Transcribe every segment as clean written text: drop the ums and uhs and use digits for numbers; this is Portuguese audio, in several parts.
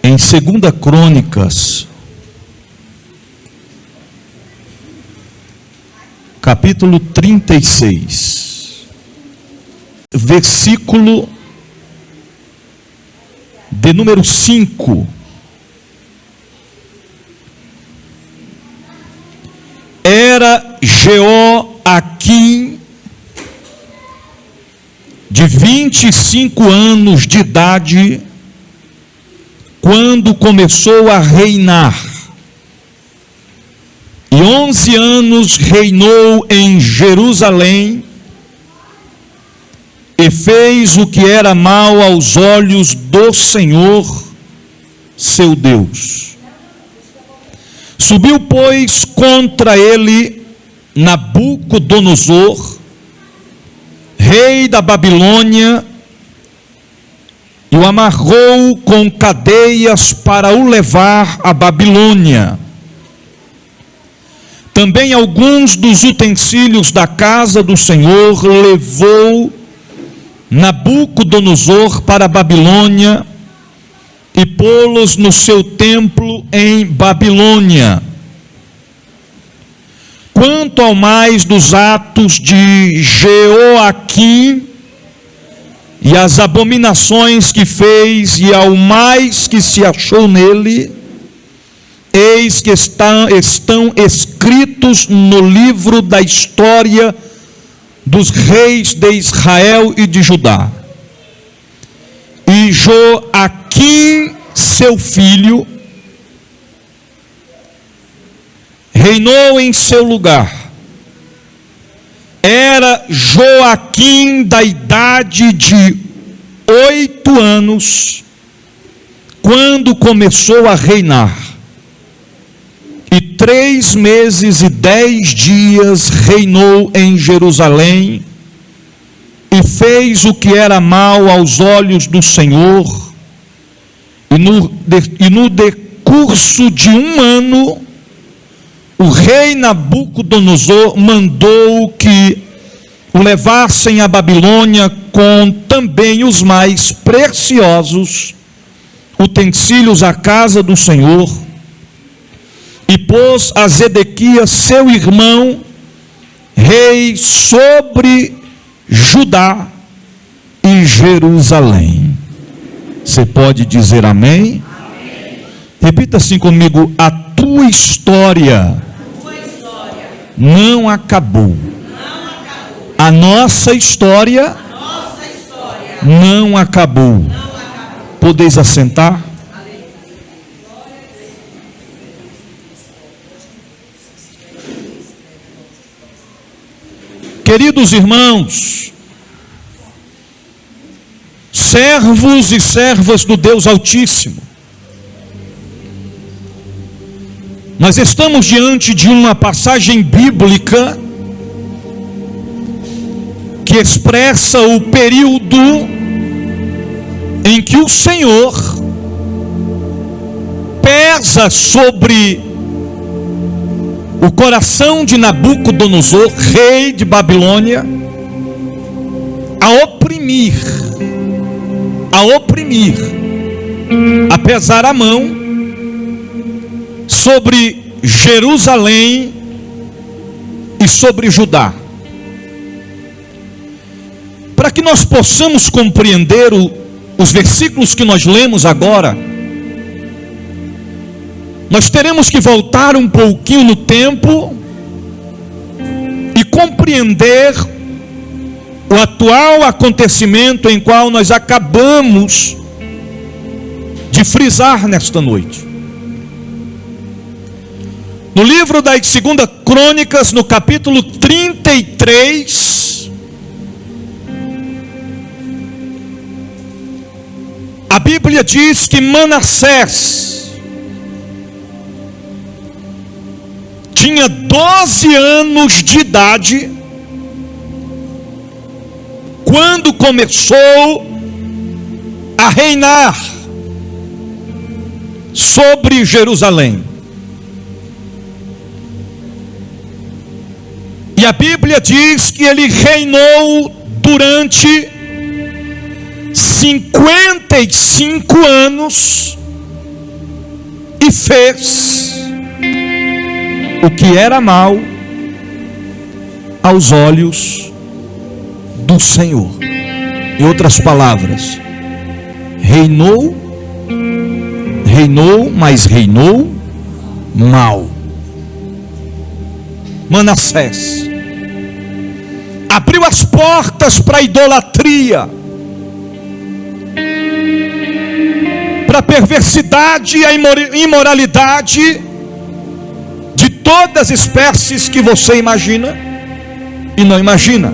Em 2 Crônicas, capítulo 36, versículo de número 5. Era Jeoaquim de 25 anos de idade quando começou a reinar, e 11 anos reinou em Jerusalém, e fez o que era mal aos olhos do Senhor, seu Deus. Subiu, pois, contra ele Nabucodonosor, rei da Babilônia, e o amarrou com cadeias para o levar à Babilônia. Também alguns dos utensílios da casa do Senhor levou Nabucodonosor para a Babilônia e pô-los no seu templo em Babilônia. Quanto ao mais dos atos de Jeoaquim e as abominações que fez, e ao mais que se achou nele, eis que estão escritos no livro da história dos reis de Israel e de Judá. E Joaquim, seu filho, reinou em seu lugar. Era Joaquim da idade de 8 anos, quando começou a reinar. E 3 meses e 10 dias reinou em Jerusalém, e fez o que era mal aos olhos do Senhor. E no decurso de 1 ano, o rei Nabucodonosor mandou que o levassem à Babilônia com também os mais preciosos utensílios à casa do Senhor, e pôs a Zedequias, seu irmão, rei sobre Judá e Jerusalém. Você pode dizer amém? Amém. Repita assim comigo: a tua história não acabou. A nossa história não acabou. Podeis assentar? Queridos irmãos, servos e servas do Deus Altíssimo, nós estamos diante de uma passagem bíblica que expressa o período em que o Senhor pesa sobre o coração de Nabucodonosor, rei de Babilônia, a oprimir, a pesar a mão sobre Jerusalém e sobre Judá. Para que nós possamos compreender os versículos que nós lemos agora, nós teremos que voltar um pouquinho no tempo e compreender o atual acontecimento em qual nós acabamos de frisar nesta noite. No livro das 2 Crônicas, no capítulo 33, a Bíblia diz que Manassés tinha 12 anos de idade quando começou a reinar sobre Jerusalém. E a Bíblia diz que ele reinou durante 55 anos e fez o que era mal aos olhos do Senhor. Em outras palavras, reinou, mas reinou mal. Manassés abriu as portas para a idolatria, para a perversidade e a imoralidade de todas as espécies que você imagina e não imagina.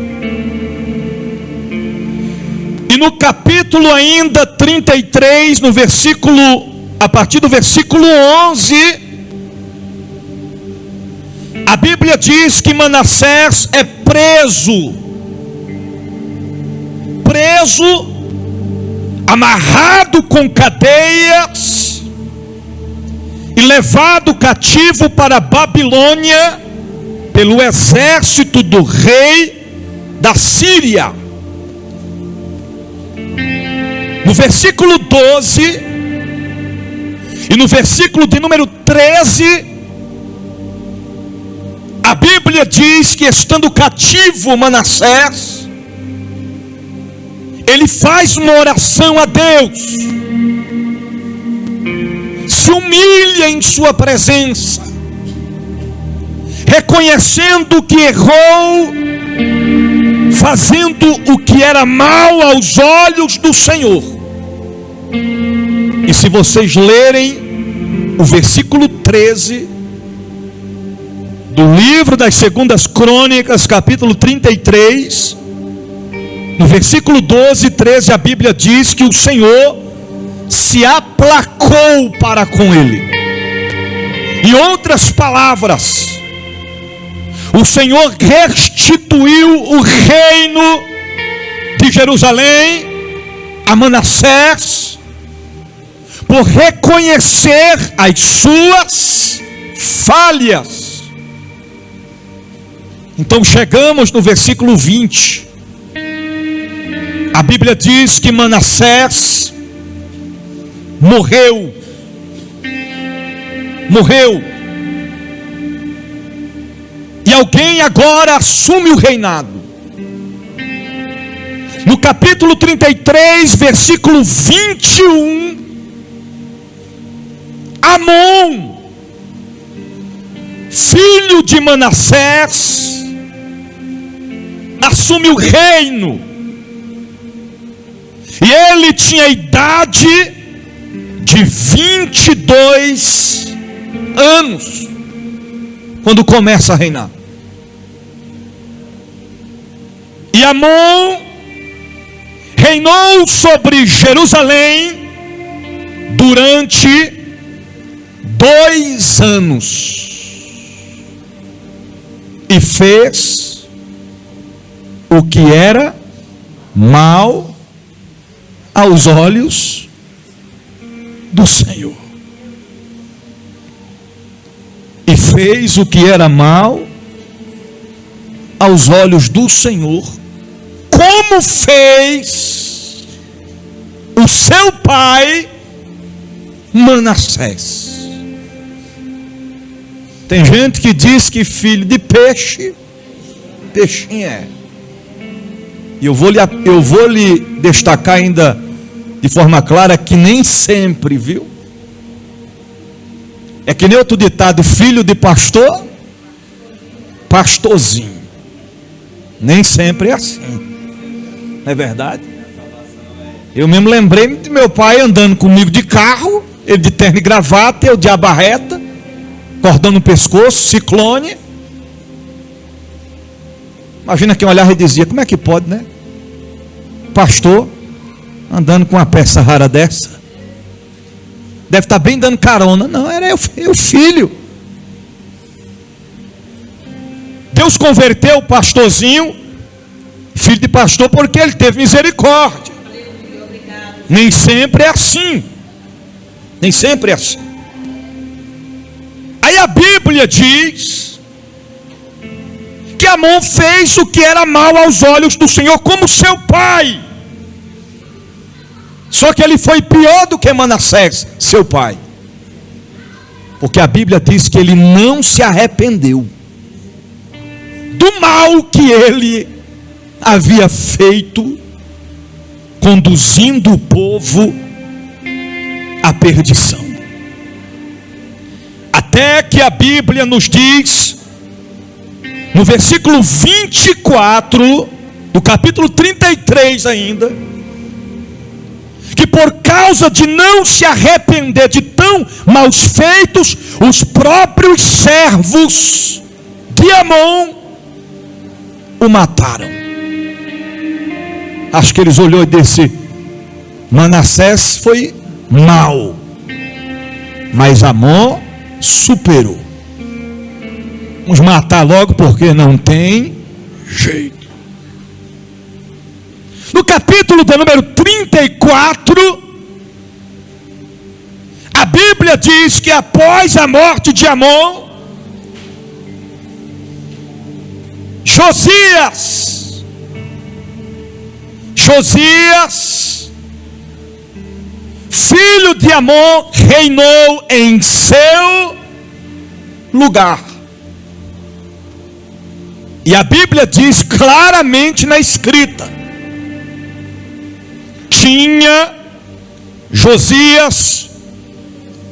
E no capítulo ainda 33, no versículo, a partir do versículo 11, a Bíblia diz que Manassés é preso, amarrado com cadeias e levado cativo para a Babilônia pelo exército do rei da Síria. No versículo 12 e no versículo de número 13, a Bíblia diz que, estando cativo Manassés, ele faz uma oração a Deus, se humilha em sua presença, reconhecendo que errou, fazendo o que era mal aos olhos do Senhor. E se vocês lerem o versículo 13 do livro das Segundas Crônicas, capítulo 33, no versículo 12 e 13, a Bíblia diz que o Senhor se aplacou para com ele. Em outras palavras, o Senhor restituiu o reino de Jerusalém a Manassés, por reconhecer as suas falhas. Então chegamos no versículo 20. A Bíblia diz que Manassés morreu. E alguém agora assume o reinado. No capítulo 33, versículo 21, Amon, filho de Manassés, assume o reino. E ele tinha a idade de 22 anos quando começa a reinar. E Amon reinou sobre Jerusalém durante 2 anos e fez o que era mal aos olhos do Senhor. E fez o que era mal aos olhos do Senhor, como fez o seu pai Manassés. Tem gente que diz que filho de peixe, peixinho é. E eu vou lhe destacar ainda de forma clara que nem sempre, viu? É que nem outro ditado: filho de pastor, pastorzinho. Nem sempre é assim, não é verdade? Eu mesmo lembrei de meu pai andando comigo de carro, ele de terno e gravata, eu de abarreta, cordão no pescoço, ciclone. Imagina quem olhava e dizia: como é que pode, né? Pastor andando com uma peça rara dessa, deve estar bem dando carona. Não, era eu filho. Deus converteu o pastorzinho, filho de pastor, porque ele teve misericórdia. Nem sempre é assim. Nem sempre é assim. Aí a Bíblia diz que Amon fez o que era mal aos olhos do Senhor, como seu pai. Só que ele foi pior do que Manassés, seu pai. Porque a Bíblia diz que ele não se arrependeu do mal que ele havia feito, conduzindo o povo à perdição. Até que a Bíblia nos diz, no versículo 24, do capítulo 33 ainda, que por causa de não se arrepender de tão maus feitos, os próprios servos de Amon o mataram. Acho que eles olhou e disse: Manassés foi mau, mas Amon superou. Vamos matar logo porque não tem jeito. No capítulo de número 34, a Bíblia diz que após a morte de Amon, Josias, filho de Amon, reinou em seu lugar. E a Bíblia diz claramente na escrita: tinha Josias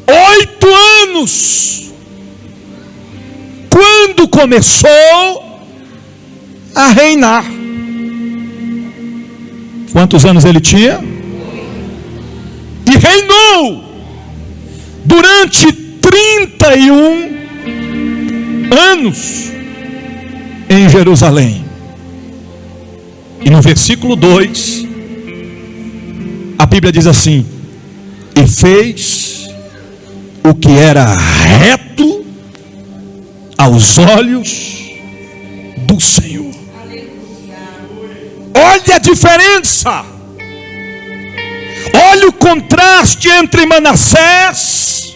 8 anos quando começou a reinar. Quantos anos ele tinha? E reinou durante 31 anos em Jerusalém. E no versículo 2, a Bíblia diz assim: e fez o que era reto aos olhos do Senhor. Olha a diferença, olha o contraste entre Manassés,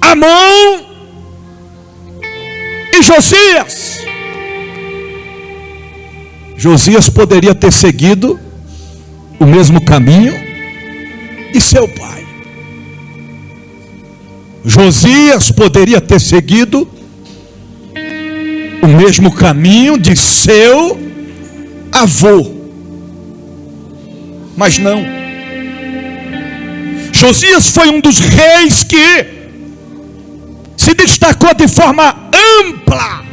Amon e Josias. Josias poderia ter seguido o mesmo caminho de seu pai. Josias poderia ter seguido o mesmo caminho de seu avô. Mas não. Josias foi um dos reis que se destacou de forma ampla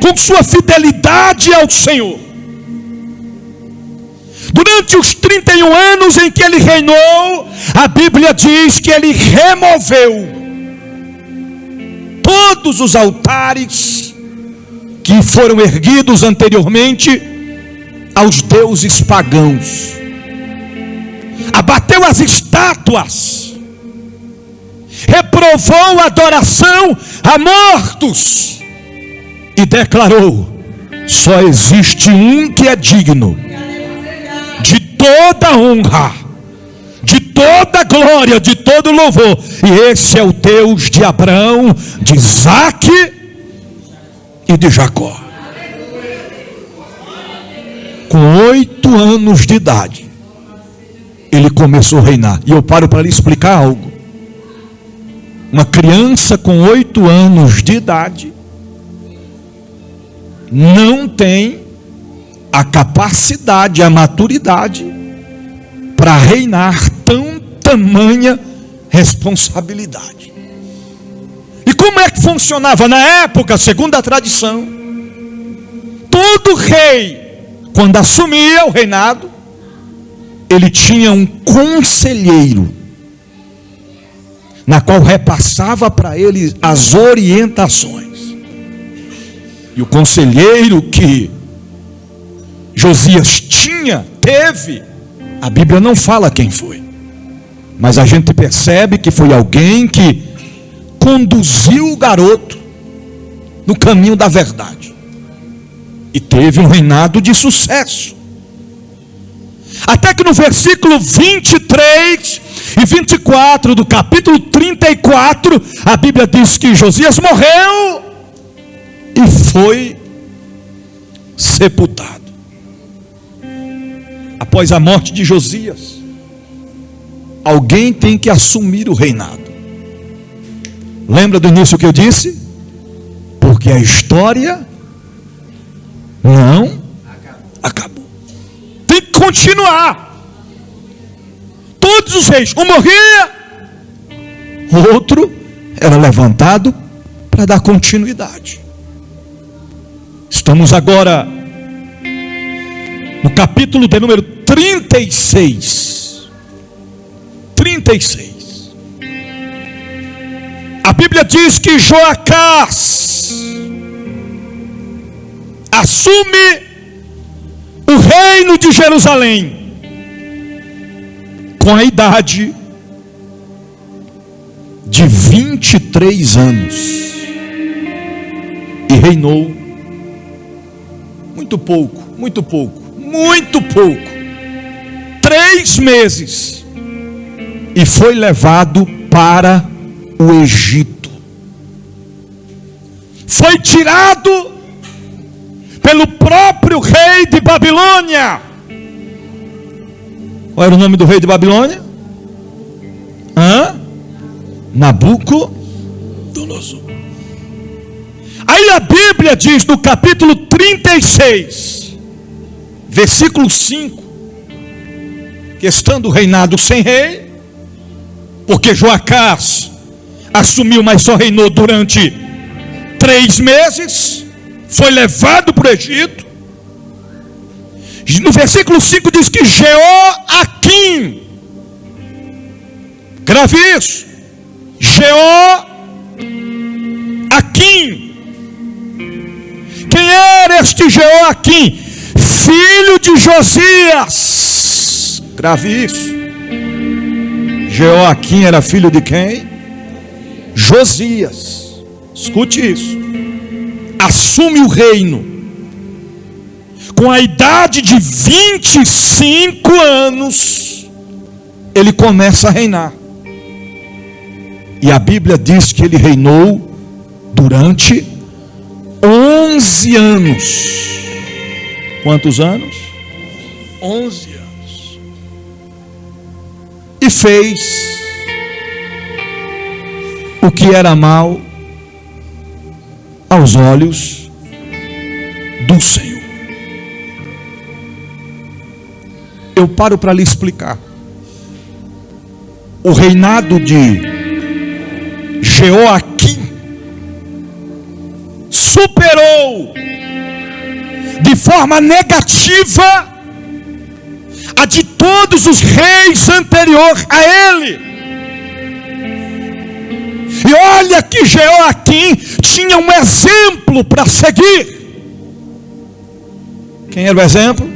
com sua fidelidade ao Senhor. Durante os 31 anos em que ele reinou, a Bíblia diz que ele removeu todos os altares que foram erguidos anteriormente aos deuses pagãos, abateu as estátuas, reprovou a adoração a mortos e declarou: só existe um que é digno de toda honra, de toda glória, de todo louvor, e esse é o Deus de Abraão, de Isaque e de Jacó. Com 8 anos de idade, ele começou a reinar. E eu paro para lhe explicar algo. Uma criança com 8 anos de idade não tem a capacidade, a maturidade para reinar tamanha responsabilidade. E como é que funcionava na época, segundo a tradição? Todo rei, quando assumia o reinado, ele tinha um conselheiro, na qual repassava para ele as orientações. E o conselheiro que Josias teve, a Bíblia não fala quem foi, mas a gente percebe que foi alguém que conduziu o garoto no caminho da verdade, e teve um reinado de sucesso. Até que no versículo 23 e 24 do capítulo 34, a Bíblia diz que Josias morreu e foi sepultado. Após a morte de Josias, alguém tem que assumir o reinado. Lembra do início que eu disse? Porque a história não acabou. Tem que continuar. Todos os reis, um morria, outro era levantado para dar continuidade. Estamos agora no capítulo de número 36. 36. A Bíblia diz que Joacás assume o reino de Jerusalém com a idade de 23 anos e reinou muito pouco, 3 meses, e foi levado para o Egito. Foi tirado pelo próprio rei de Babilônia. Qual era o nome do rei de Babilônia? Nabucodonosor. Aí a Bíblia diz no capítulo 36, versículo 5, que estando reinado sem rei, porque Joacás assumiu, mas só reinou durante 3 meses, foi levado para o Egito. No versículo 5 diz que Jeoaquim, grave isso, Jeoaquim. Quem era este Jeoaquim? Filho de Josias. Grave isso. Jeoaquim era filho de quem? Josias. Escute isso. Assume o reino com a idade de 25 anos. Ele começa a reinar. E a Bíblia diz que ele reinou durante 11 anos. Quantos anos? 11 anos. E fez o que era mal aos olhos do Senhor. Eu paro para lhe explicar. O reinado de Jeoaquim superou de forma negativa a de todos os reis anteriores a ele. E olha que Jeoaquim tinha um exemplo para seguir. Quem era o exemplo?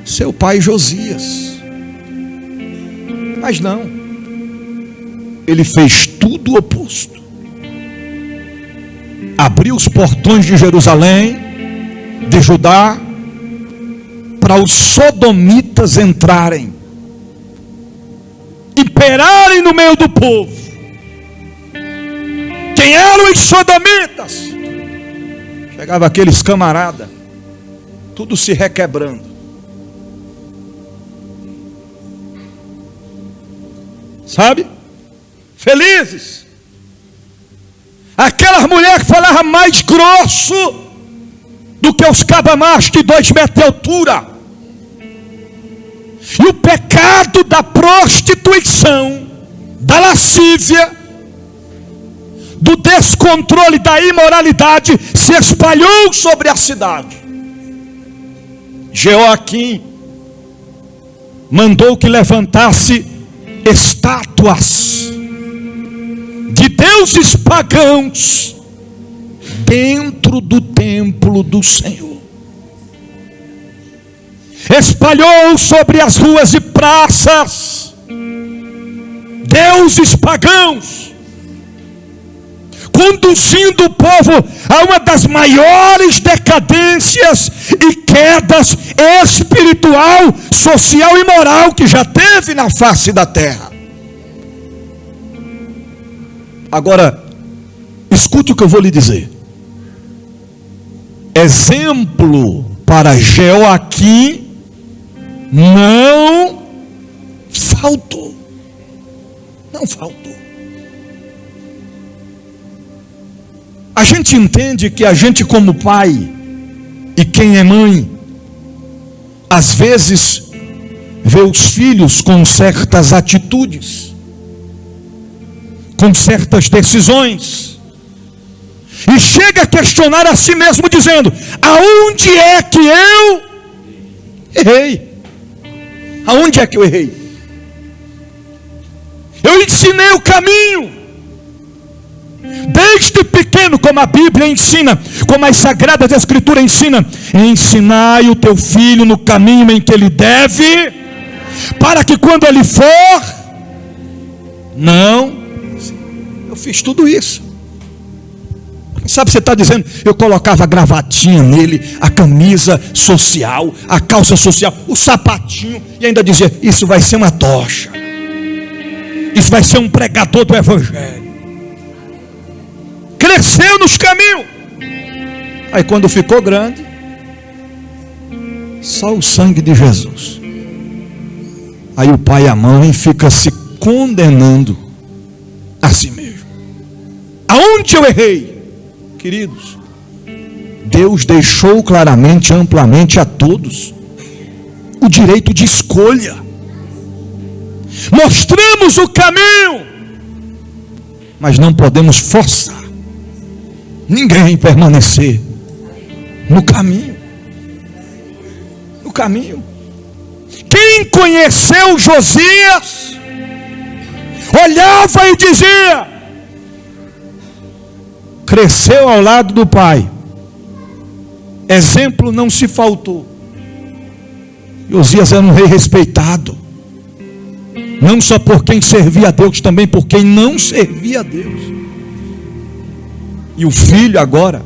Seu pai Josias. Mas não, ele fez tudo o oposto. Abriu os portões de Jerusalém, de Judá, para os sodomitas entrarem, imperarem no meio do povo. Quem eram os sodomitas? Chegava aqueles camaradas, tudo se requebrando. Sabe? Felizes. Aquelas mulheres que falavam mais grosso do que os cabamachos de 2 metros de altura. E o pecado da prostituição, da lascívia, do descontrole, da imoralidade se espalhou sobre a cidade. Jeoaquim mandou que levantasse estátuas de deuses pagãos dentro do templo do Senhor. Espalhou sobre as ruas e praças deuses pagãos, conduzindo o povo a uma das maiores decadências e quedas espiritual, social e moral que já teve na face da terra. Agora, escute o que eu vou lhe dizer. Exemplo para Jeoaquim não faltou. Não faltou. A gente entende que a gente, como pai, e quem é mãe, às vezes vê os filhos com certas atitudes, com certas decisões, e chega a questionar a si mesmo, dizendo: aonde é que eu errei? Aonde é que eu errei? Eu ensinei o caminho desde pequeno, como a Bíblia ensina, como as Sagradas Escrituras ensinam: ensinai o teu filho no caminho em que ele deve, para que quando ele for, não. Eu fiz tudo isso. Sabe, você está dizendo, eu colocava a gravatinha nele, a camisa social, a calça social, o sapatinho, e ainda dizia: isso vai ser uma tocha, isso vai ser um pregador do Evangelho. Cresceu nos caminhos. Aí quando ficou grande, só o sangue de Jesus. Aí o pai e a mãe ficam se condenando a si mesmo. Aonde eu errei? Queridos, Deus deixou claramente, amplamente a todos o direito de escolha. Mostramos o caminho, mas não podemos forçar ninguém permanecer no caminho. No caminho. Quem conheceu Josias olhava e dizia: cresceu ao lado do pai, exemplo não se faltou. Josias era um rei respeitado, não só por quem servia a Deus, também por quem não servia a Deus. E o filho agora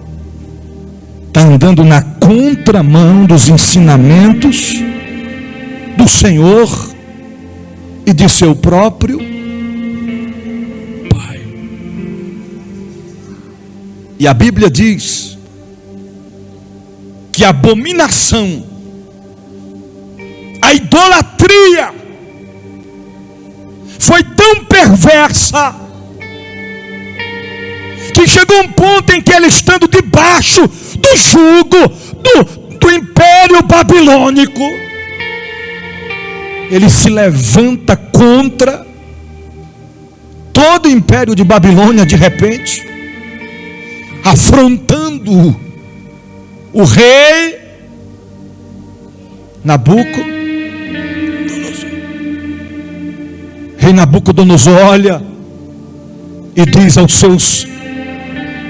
está andando na contramão dos ensinamentos do Senhor e de seu próprio pai. E a Bíblia diz que a abominação, a idolatria foi tão perversa que chegou um ponto em que ele, estando debaixo do jugo do império babilônico, ele se levanta contra todo o império de Babilônia de repente, afrontando o rei Nabucodonosor. Rei Nabucodonosor olha e diz aos seus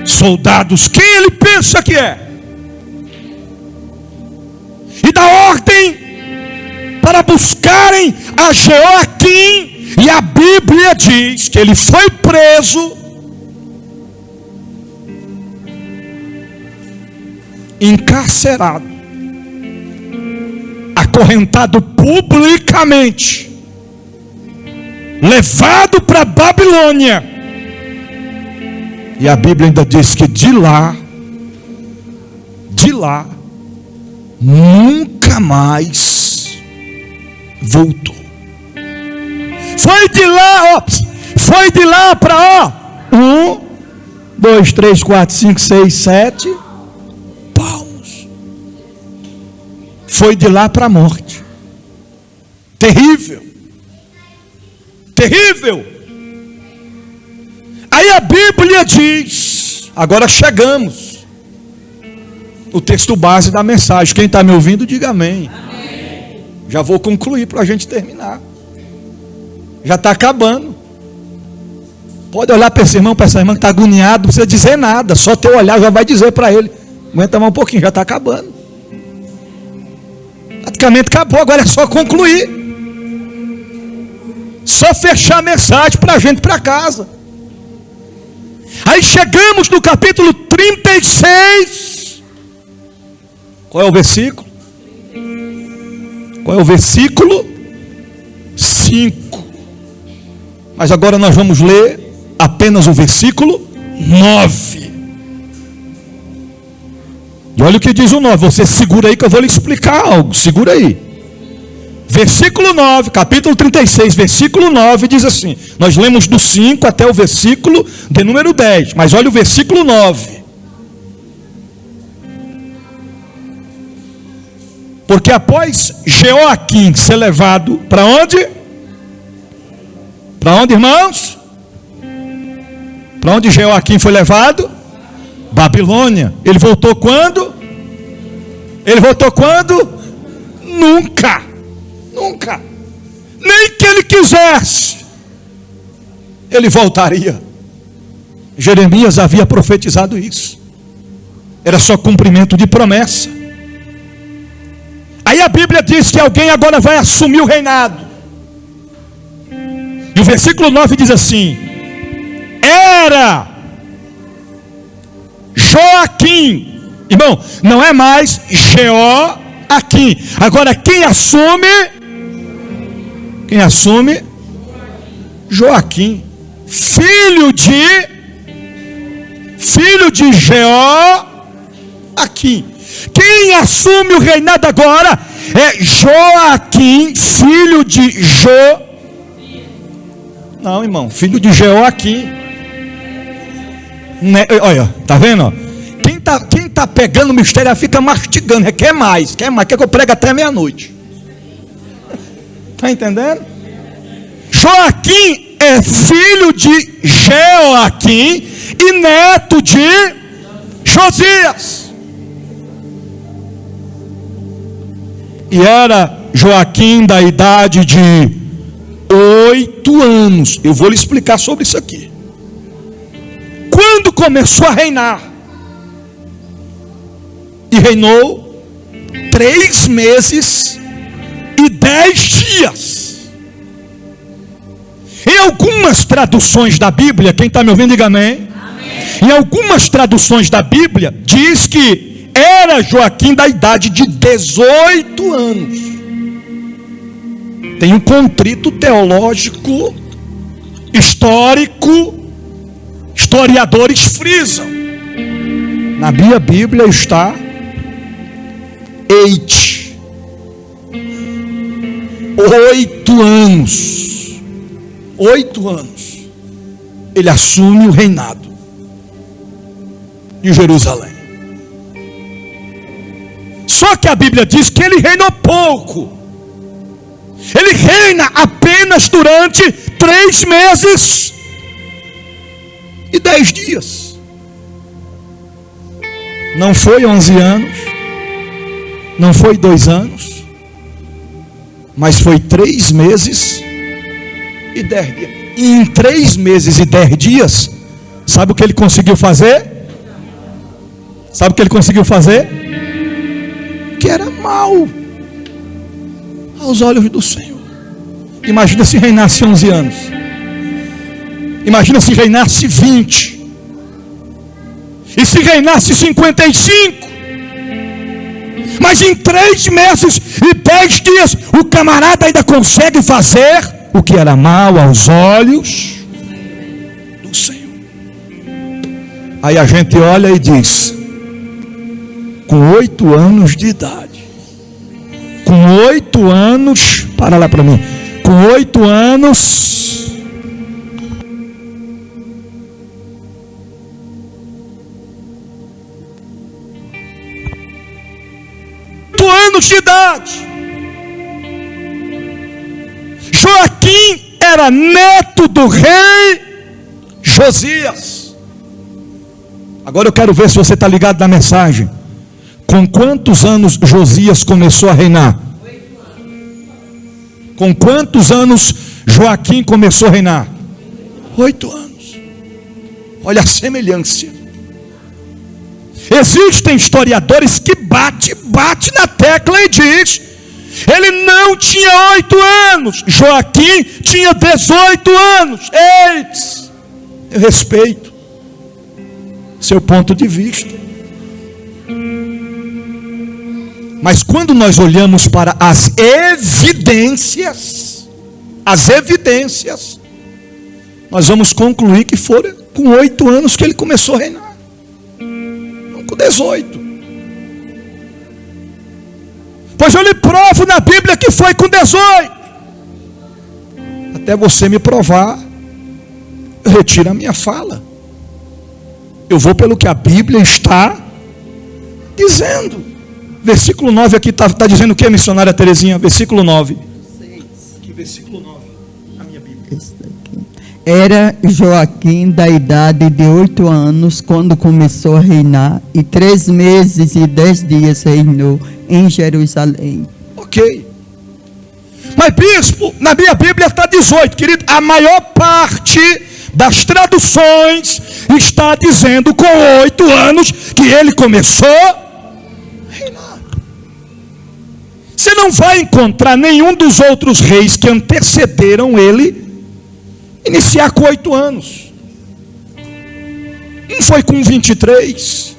soldados quem ele pensa que é, e dá ordem para buscarem a Jeoaquim, e a Bíblia diz que ele foi preso, encarcerado, acorrentado publicamente, levado para Babilônia. E a Bíblia ainda diz que de lá, nunca mais voltou. Foi de lá para 1, 2, 3, 4, 5, 6, 7 palmos. Foi de lá para a morte. Terrível. Terrível. Aí a Bíblia diz, agora chegamos, o texto base da mensagem. Quem está me ouvindo, diga amém. Amém. Já vou concluir para a gente terminar. Já está acabando. Pode olhar para esse irmão, para essa irmã que está agoniado, não precisa dizer nada, só teu olhar já vai dizer para ele: aguenta mais um pouquinho, já está acabando. Praticamente acabou, agora é só concluir. Só fechar a mensagem para a gente ir para casa. Aí chegamos no capítulo 36. Qual é o versículo? Qual é o versículo? 5. Mas agora nós vamos ler apenas o versículo 9. E olha o que diz o 9. Você segura aí que eu vou lhe explicar algo. Segura aí. Versículo 9, capítulo 36, versículo 9 diz assim. Nós lemos do 5 até o versículo de número 10. Mas olha o versículo 9. Porque após Joaquim ser levado para onde? Para onde, irmãos? Para onde Joaquim foi levado? Babilônia. Ele voltou quando? Ele voltou quando? Nunca. Nunca. Nem que ele quisesse, ele voltaria. Jeremias havia profetizado isso. Era só cumprimento de promessa. Aí a Bíblia diz que alguém agora vai assumir o reinado. E o versículo 9 diz assim: era Joaquim. Irmão, não é mais Joaquim. Agora quem assume? Quem assume? Joaquim, filho de Joaquim. Quem assume o reinado agora é Joaquim, filho de Não, irmão, filho de Joaquim. Olha, tá vendo? Quem tá pegando o mistério fica mastigando, quer mais, quer que eu pregue até meia-noite. Tá entendendo? Joaquim é filho de Joaquim e neto de Josias. E era Joaquim da idade de 8 anos. Eu vou lhe explicar sobre isso aqui. Quando começou a reinar, e reinou 3 meses e 10 dias. Em algumas traduções da Bíblia, quem está me ouvindo, diga amém. Em algumas traduções da Bíblia, diz que era Joaquim da idade de 18 anos. Tem um contrito teológico, histórico, historiadores frisam. Na minha Bíblia está 8 anos. 8 anos. Ele assume o reinado de Jerusalém. Só que a Bíblia diz que ele reinou pouco. Ele reina apenas durante 3 meses e 10 dias. Não foi 11 anos, não foi 2 anos, mas foi 3 meses e 10 dias. E em 3 meses e 10 dias, sabe o que ele conseguiu fazer? Sabe o que ele conseguiu fazer? Que era mal aos olhos do Senhor. Imagina se reinasse 11 anos. Imagina se reinasse 20. E se reinasse 55. Mas em 3 meses e 10 dias, o camarada ainda consegue fazer o que era mal aos olhos do Senhor. Aí a gente olha e diz: com 8 anos de idade, com 8 anos, para lá para mim, com 8 anos, de idade, Joaquim era neto do rei Josias. Agora eu quero ver se você está ligado na mensagem. Com quantos anos Josias começou a reinar? 8 anos. Com quantos anos Joaquim começou a reinar? 8 anos. Olha a semelhança. Existem historiadores que bate na tecla e diz: ele não tinha 8 anos, Joaquim tinha 18 anos. Eita, eu respeito seu ponto de vista, mas quando nós olhamos para as evidências, nós vamos concluir que foram com 8 anos que ele começou a reinar, não com 18. Pois eu lhe provo na Bíblia que foi com 18. Até você me provar, eu retiro a minha fala. Eu vou pelo que a Bíblia está dizendo. Versículo 9 aqui está dizendo o que, missionária Terezinha? Versículo 9. Que versículo 9, a minha Bíblia. Era Joaquim da idade de 8 anos quando começou a reinar, e 3 meses e 10 dias reinou em Jerusalém. Ok. Mas bispo, na minha Bíblia está 18, querido. A maior parte das traduções está dizendo com 8 anos que ele começou a reinar. Você não vai encontrar nenhum dos outros reis que antecederam ele iniciar com 8 anos. Um foi com 23.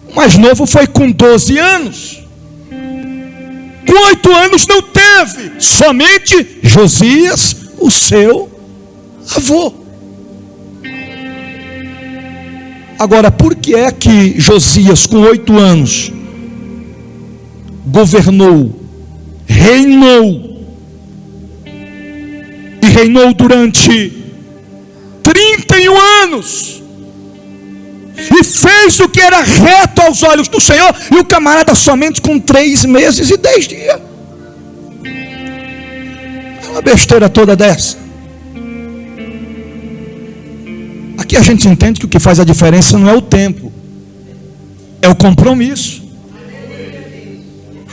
O mais novo foi com 12 anos. Com 8 anos não teve, somente Josias, o seu avô. Agora, por que é que Josias, com 8 anos, governou, reinou, e reinou durante 31 anos, e fez o que era reto aos olhos do Senhor, e o camarada somente com 3 meses e 10 dias? É uma besteira toda dessa. Aqui a gente entende que o que faz a diferença não é o tempo, é o compromisso.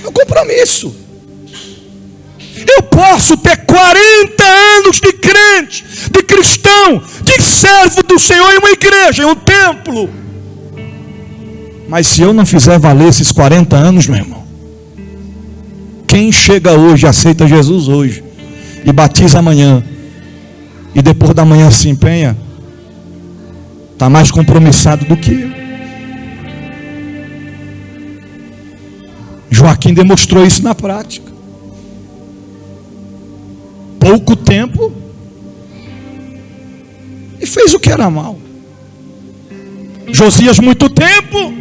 É o compromisso. Eu posso ter 40 anos de crente, de cristão, de servo do Senhor em uma igreja, em um templo, mas se eu não fizer valer esses 40 anos, meu irmão, quem chega hoje, aceita Jesus hoje, e batiza amanhã, e depois da manhã se empenha, está mais compromissado do que eu. Joaquim demonstrou isso na prática. Pouco tempo, e fez o que era mal. Josias, muito tempo,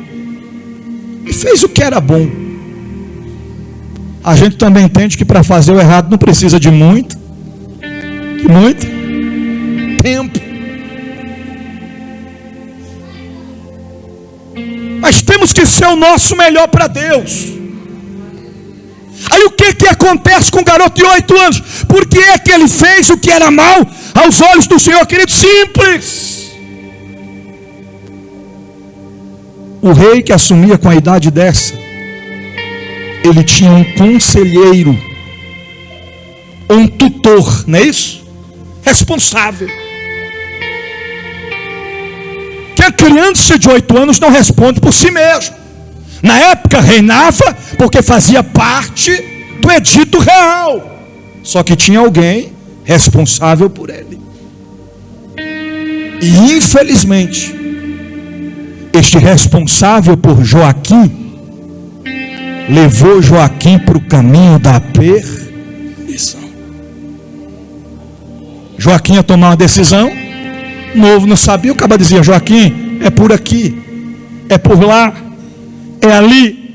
e fez o que era bom. A gente também entende que para fazer o errado não precisa de muito tempo. Mas temos que ser o nosso melhor para Deus. Aí o que acontece com o garoto de 8 anos? Por que é que ele fez o que era mal aos olhos do Senhor, querido? Simples. O rei que assumia com a idade dessa, ele tinha um conselheiro, um tutor, não é isso? Responsável. Que a criança de 8 anos não responde por si mesmo. Na época reinava porque fazia parte do edito real. Só que tinha alguém responsável por ele. E infelizmente, este responsável por Joaquim levou Joaquim para o caminho da perdição. Joaquim ia tomar uma decisão, o novo não sabia, o cara dizia: Joaquim, é por aqui, é por lá, é ali.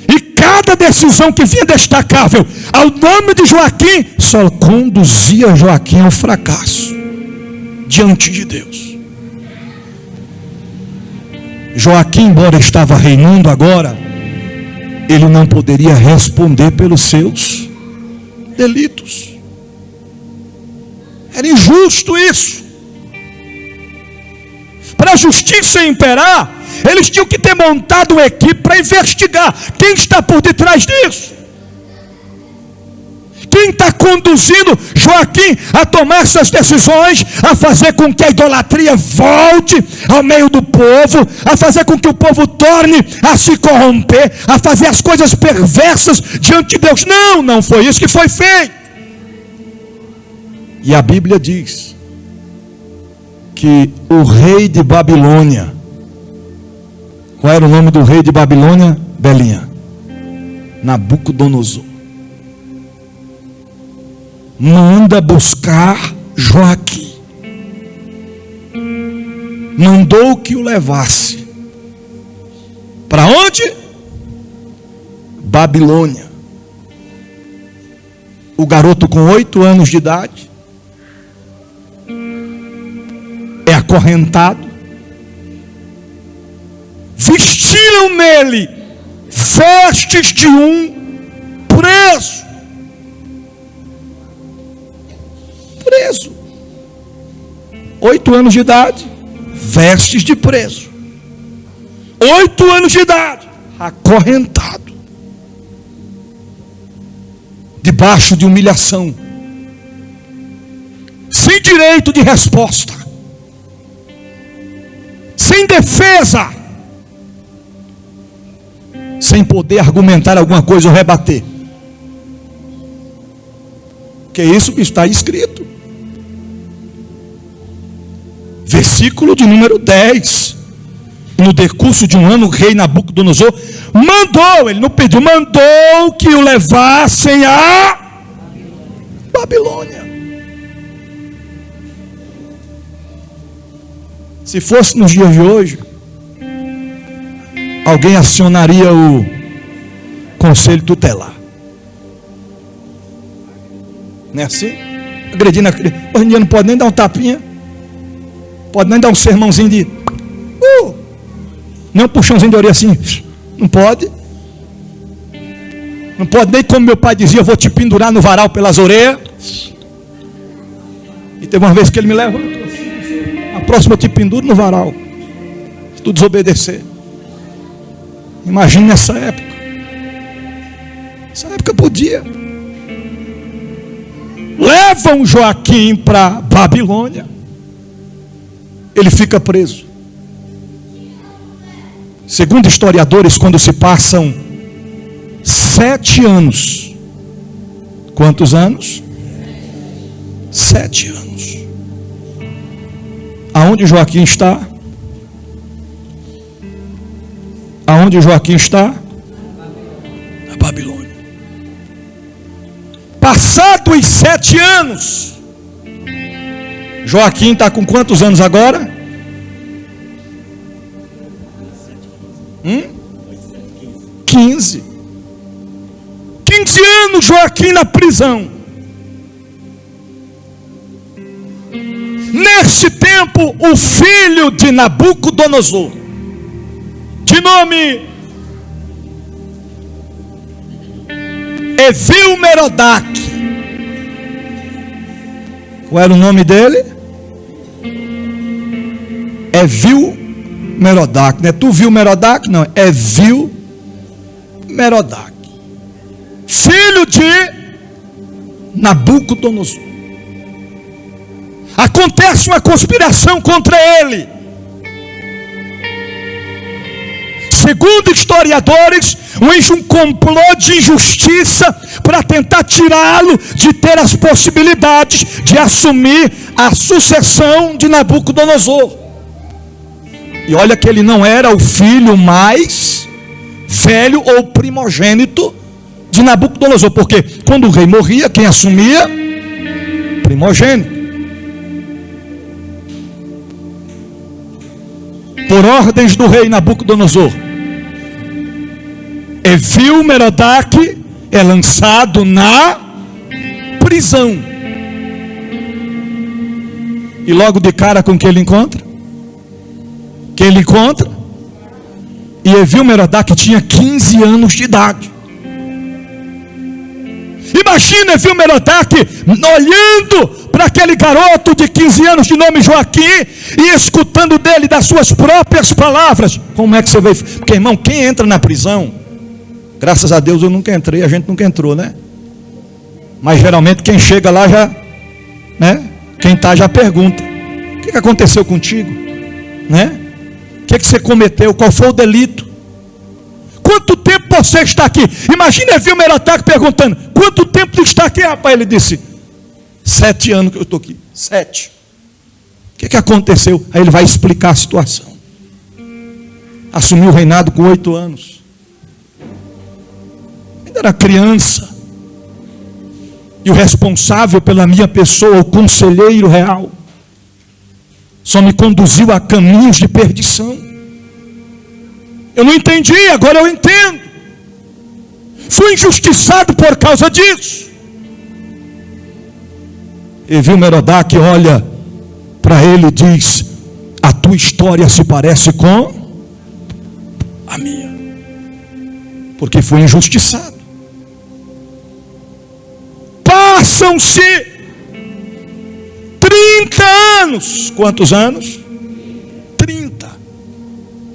E cada decisão que vinha destacável ao nome de Joaquim só conduzia Joaquim ao fracasso diante de Deus. Joaquim, embora estava reinando agora, ele não poderia responder pelos seus delitos. Era injusto isso. Para a justiça imperar, eles tinham que ter montado uma equipe para investigar quem está por detrás disso. Quem está conduzindo Joaquim a tomar essas decisões, a fazer com que a idolatria volte ao meio do povo, a fazer com que o povo torne a se corromper, a fazer as coisas perversas diante de Deus? Não, não foi isso que foi feito. E a Bíblia diz que o rei de Babilônia, qual era o nome do rei de Babilônia, Belinha? Nabucodonosor. Manda buscar Joaquim. Mandou que o levasse. Para onde? Babilônia. O garoto com 8 anos de idade é acorrentado. Vestiram nele vestes de um preso. Preso. 8 anos de idade, vestes de preso. 8 anos de idade, acorrentado, debaixo de humilhação, sem direito de resposta, sem defesa, sem poder argumentar alguma coisa ou rebater. Que é isso que está escrito. Versículo de número 10. No decurso de um ano, o rei Nabucodonosor mandou, ele não pediu, mandou que o levassem a Babilônia. Se fosse nos dias de hoje, alguém acionaria o conselho tutelar. Não é assim? Agredindo a criança. Hoje em dia não pode nem dar um tapinha, pode nem dar um sermãozinho de nem um puxãozinho de orelha assim. Não pode. Não pode nem, como meu pai dizia, eu vou te pendurar no varal pelas orelhas. E teve uma vez que ele me levantou assim: a próxima eu te penduro no varal, se tu desobedecer. Imagine nessa época. Nessa época podia. Levam Joaquim para Babilônia. Ele fica preso. Segundo historiadores, quando se passam 7 anos. Quantos anos? 7 anos. Aonde Joaquim está? Aonde Joaquim está? Na Babilônia. Passados os 7 anos, Joaquim está com quantos anos agora? 15 anos Joaquim na prisão. Nesse tempo, o filho de Nabucodonosor, de nome Evil-Merodach. Qual era o nome dele? Evil-Merodach. Não é tu viu Merodach? Não, é Evil-Merodach, filho de Nabucodonosor. Acontece uma conspiração contra ele. Segundo historiadores, um complô de injustiça para tentar tirá-lo de ter as possibilidades de assumir a sucessão de Nabucodonosor. E olha que ele não era o filho mais velho ou primogênito de Nabucodonosor, porque quando o rei morria, quem assumia? Primogênito. Por ordens do rei Nabucodonosor, Evil-Merodach é lançado na prisão. E logo de cara com que ele encontra? Quem ele encontra? E Evil-Merodach tinha 15 anos de idade. Imagina Evil-Merodach olhando para aquele garoto de 15 anos de nome Joaquim e escutando dele das suas próprias palavras. Como é que você vai? Porque, irmão, quem entra na prisão, graças a Deus eu nunca entrei, a gente nunca entrou, né? Mas geralmente quem chega lá já, né? Quem está já pergunta: o que aconteceu contigo? Né? O que você cometeu? Qual foi o delito? Quanto tempo você está aqui? Imagina Evil-Merodach perguntando: quanto tempo tu está aqui, rapaz? Ele disse: 7 anos que eu estou aqui. 7. O que aconteceu? Aí ele vai explicar a situação. Assumiu o reinado com 8 anos. Ainda era criança. E o responsável pela minha pessoa, o conselheiro real, só me conduziu a caminhos de perdição. Eu não entendi, agora eu entendo. Fui injustiçado por causa disso. Evil-Merodach olha para ele e diz: a tua história se parece com a minha. porque foi injustiçado. Passam-se 30 anos. Quantos anos? 30.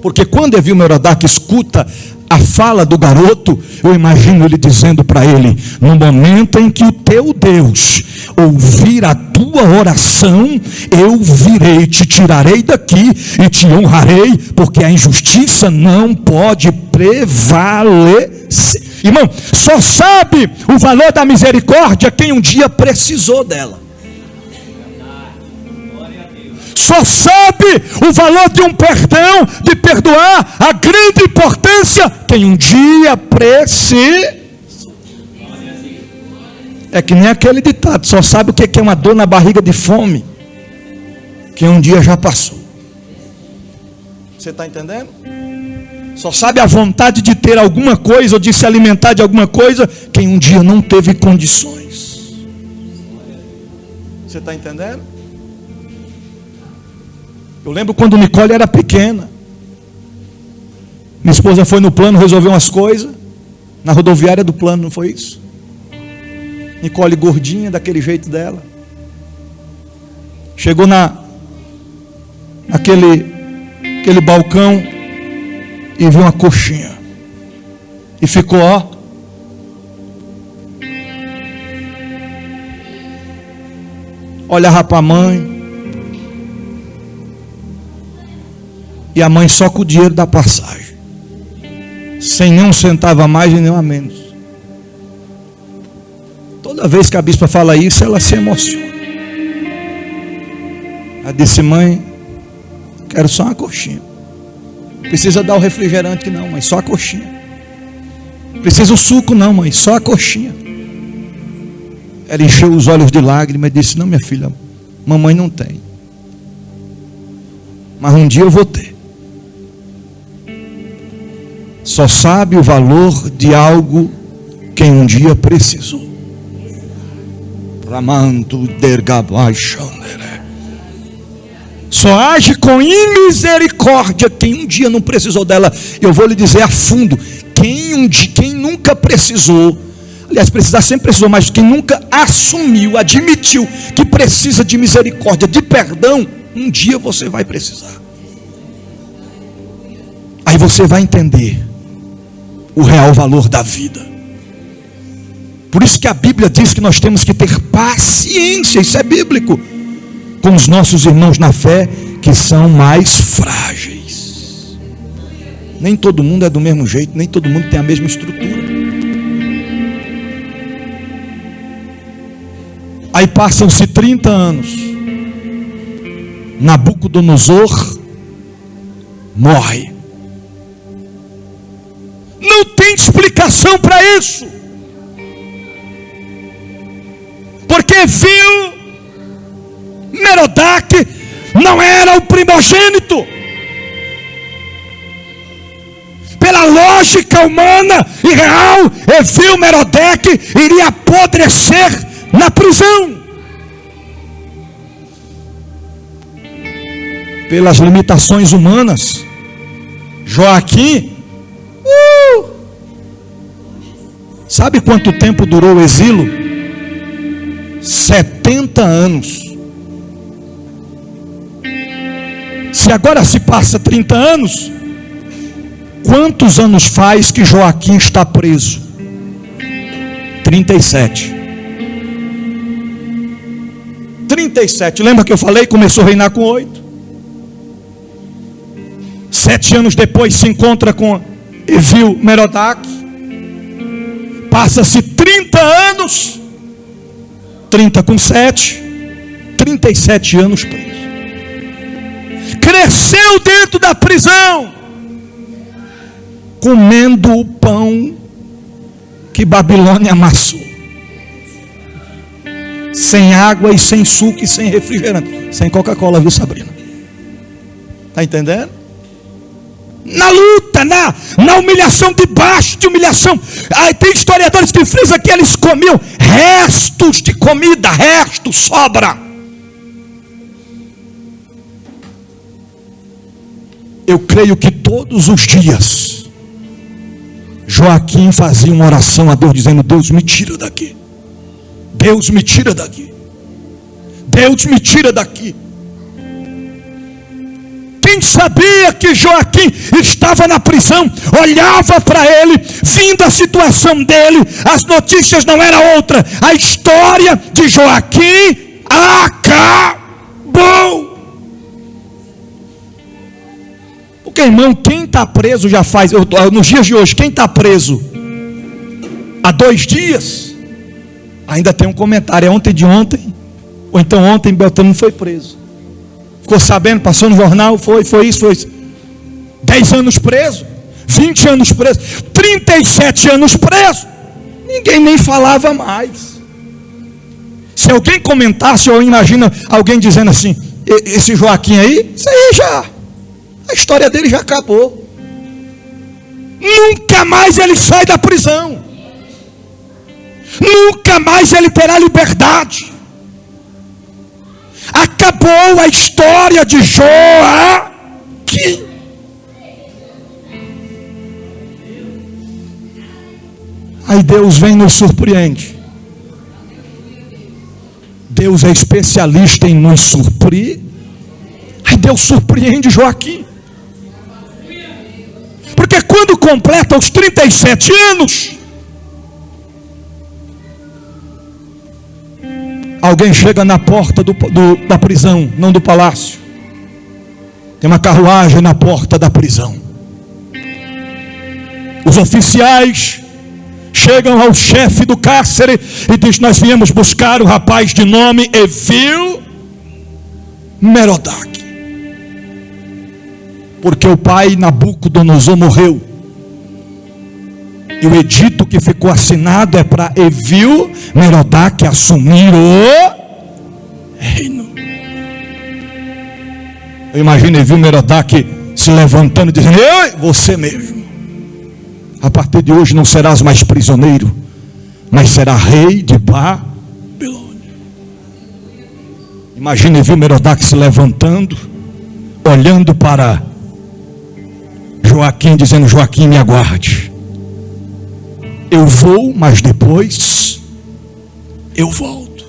Porque quando Evil-Merodach escuta a fala do garoto, eu imagino ele dizendo para ele: no momento em que o teu Deus ouvir a tua oração, eu virei, te tirarei daqui e te honrarei, porque a injustiça não pode prevalecer. Irmão, só sabe o valor da misericórdia quem um dia precisou dela. Só sabe o valor de um perdão, de perdoar, a grande importância quem um dia precisou. É que nem aquele ditado: só sabe o que é uma dor na barriga de fome quem um dia já passou. Você está entendendo? Só sabe a vontade de ter alguma coisa ou de se alimentar de alguma coisa quem um dia não teve condições. Você está entendendo? Eu lembro quando Nicole era pequena. Minha esposa foi no plano resolver umas coisas na rodoviária do plano, não foi isso? Nicole gordinha, daquele jeito dela. Chegou naquele balcão e viu uma coxinha. E ficou, ó. Olhava para a mãe. E a mãe só com o dinheiro da passagem. Sem nenhum centavo a mais e nenhum a menos. Toda vez que a bispa fala isso, ela se emociona. Ela disse: mãe, quero só uma coxinha. Precisa dar o refrigerante não, mãe, só a coxinha. Precisa o suco não, mãe, só a coxinha. Ela encheu os olhos de lágrimas e disse: não, minha filha, mamãe não tem, mas um dia eu vou ter. Só sabe o valor de algo quem um dia precisou. Só age com misericórdia quem um dia não precisou dela. Eu vou lhe dizer a fundo: quem nunca precisou, aliás, precisar sempre precisou, mas quem nunca assumiu, admitiu que precisa de misericórdia, de perdão, um dia você vai precisar. Aí você vai entender o real valor da vida. Por isso que a Bíblia diz que nós temos que ter paciência, isso é bíblico, com os nossos irmãos na fé que são mais frágeis. Nem todo mundo é do mesmo jeito, nem todo mundo tem a mesma estrutura. Aí passam-se 30 anos. Nabucodonosor morre. Não tem explicação para isso. Porque Evil-Merodach não era o primogênito. Pela lógica humana e real, Evil-Merodach iria apodrecer na prisão. Pelas limitações humanas, Joaquim, sabe quanto tempo durou o exílio? 70 anos. Se agora se passa 30 anos, quantos anos faz que Joaquim está preso? 37. 37. Lembra que eu falei? Começou a reinar com 8. 7 anos depois se encontra com Evil-Merodach. Passa-se 30 anos. 30 com 7, 37 anos preso. Cresceu dentro da prisão, comendo o pão que Babilônia amassou, sem água e sem suco e sem refrigerante, sem Coca-Cola, viu, Sabrina? Está entendendo? Na luta, na humilhação, debaixo de humilhação. Tem historiadores que frisam que eles comiam restos de comida, sobra. Eu creio que todos os dias Joaquim fazia uma oração a Deus dizendo: Deus, me tira daqui. Deus, me tira daqui. Deus, me tira daqui. Quem sabia que Joaquim estava na prisão, olhava para ele, vindo a situação dele, as notícias não eram outra. A história de Joaquim acabou. Porque, irmão, quem está preso já faz, nos dias de hoje, quem está preso há 2 dias, ainda tem um comentário: é ontem de ontem, ou então ontem Beltrano foi preso. Ficou sabendo, passou no jornal, foi isso. 10 anos preso, 20 anos preso, 37 anos preso. Ninguém nem falava mais. Se alguém comentasse, ou imagina alguém dizendo assim: esse Joaquim aí, isso aí já, a história dele já acabou. Nunca mais ele sai da prisão. Nunca mais ele terá liberdade. Acabou a história de Joaquim. Aí Deus vem e nos surpreende. Deus é especialista em nos surpreender. Aí Deus surpreende Joaquim. Porque quando completa os 37 anos, alguém chega na porta da prisão, não do palácio. Tem uma carruagem na porta da prisão. Os oficiais chegam ao chefe do cárcere e diz: nós viemos buscar o rapaz de nome Evil-Merodach, porque o pai Nabucodonosor morreu. E o edito que ficou assinado é para Evil-Merodach assumir o reino. Eu imagino Evil-Merodach se levantando e dizendo: ei, você mesmo, a partir de hoje não serás mais prisioneiro, mas será rei de Babilônia. Imagina Evil-Merodach se levantando, olhando para Joaquim, dizendo: Joaquim, me aguarde. Eu vou, mas depois eu volto.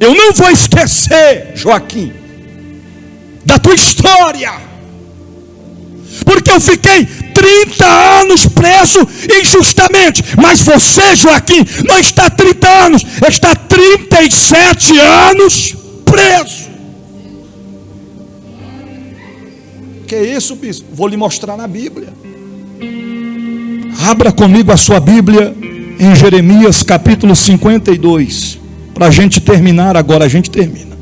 Eu não vou esquecer, Joaquim, da tua história, porque eu fiquei 30 anos preso injustamente, mas você, Joaquim, não está 30 anos, está 37 anos preso. Que isso, bispo? Vou lhe mostrar na Bíblia. Abra comigo a sua Bíblia em Jeremias capítulo 52. Para a gente terminar agora, a gente termina.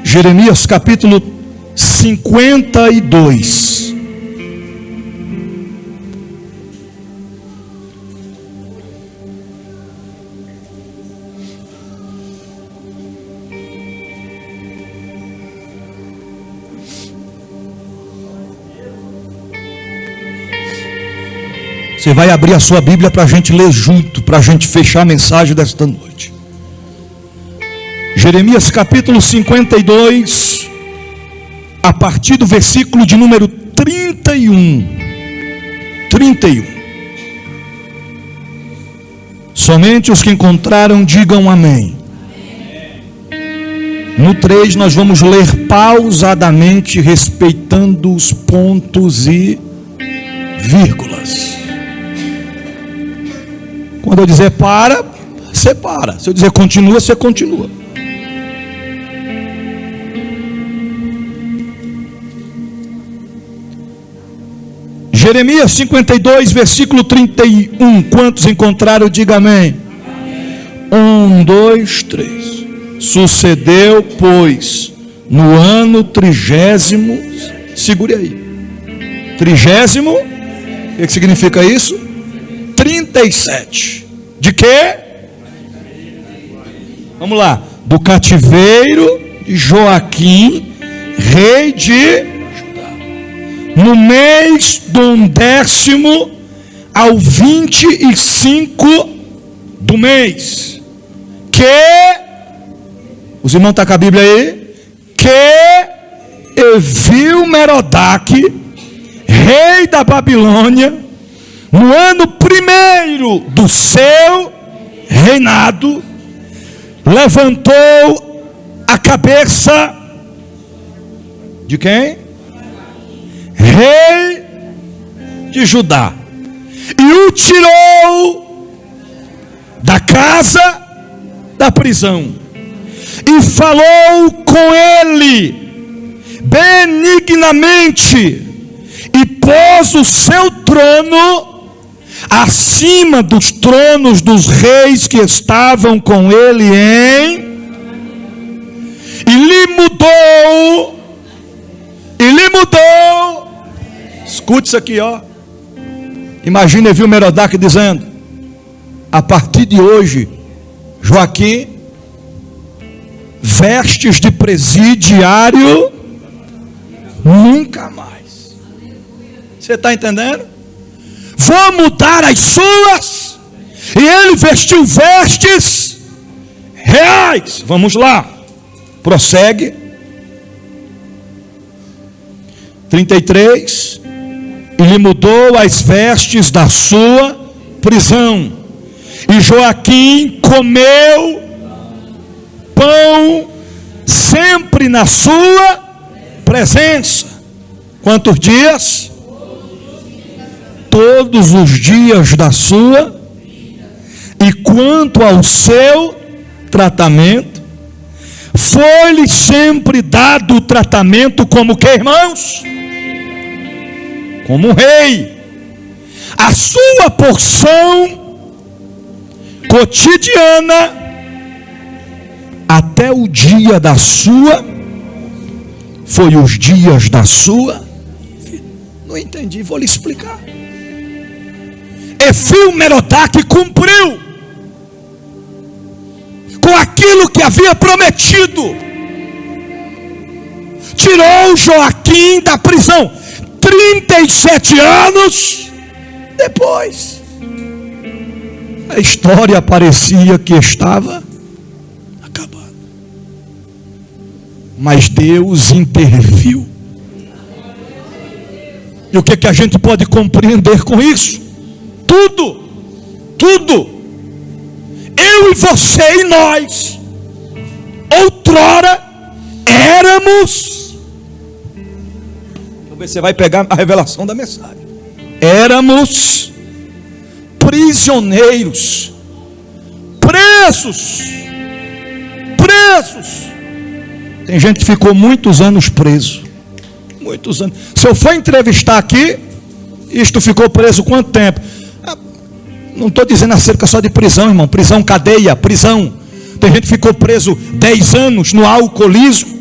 Jeremias capítulo 52. Você vai abrir a sua Bíblia para a gente ler junto, para a gente fechar a mensagem desta noite. Jeremias capítulo 52, a partir do versículo de número 31. 31. Somente os que encontraram digam amém. No 3 nós vamos ler pausadamente, respeitando os pontos e vírgulas. Quando eu dizer para, você para. Se eu dizer continua, você continua. Jeremias 52, versículo 31. Quantos encontraram, diga amém. 1, 2, 3. Sucedeu, pois, no ano 30º, segure aí. 30º, o que significa isso? 37. De quê? Vamos lá. Do cativeiro de Joaquim, rei de Judá. No mês do 10º ao 25 do mês. Que os irmãos estão com a Bíblia aí? Que Evil-Merodach, rei da Babilônia, no ano 1º do seu reinado, levantou a cabeça de quem? Rei de Judá, e o tirou da casa da prisão, e falou com ele benignamente, e pôs o seu trono acima dos tronos dos reis que estavam com ele e lhe mudou, escute isso aqui, ó. Imagina Evil-Merodach dizendo: a partir de hoje, Joaquim, vestes de presidiário nunca mais. Você está entendendo? Vou mudar as suas. E ele vestiu vestes reais. Vamos lá, prossegue. 33. E lhe mudou as vestes da sua prisão, e Joaquim comeu pão sempre na sua presença. Quantos dias? Todos os dias da sua. E quanto ao seu tratamento, foi-lhe sempre dado o tratamento como que, irmãos? Como um rei. A sua porção cotidiana até o dia da sua, foi os dias da sua vida. Não entendi, vou lhe explicar. Evil-Merodach cumpriu com aquilo que havia prometido. Tirou Joaquim da prisão. 37 anos depois, a história parecia que estava acabada, mas Deus interviu. E o que a gente pode compreender com isso? Tudo. Eu e você e nós, outrora, éramos, você vai pegar a revelação da mensagem, éramos prisioneiros, presos. Tem gente que ficou muitos anos preso, muitos anos. Se eu for entrevistar aqui, isto ficou preso quanto tempo? Não estou dizendo acerca só de prisão, irmão. Prisão, cadeia, prisão. Tem gente que ficou preso 10 anos no alcoolismo,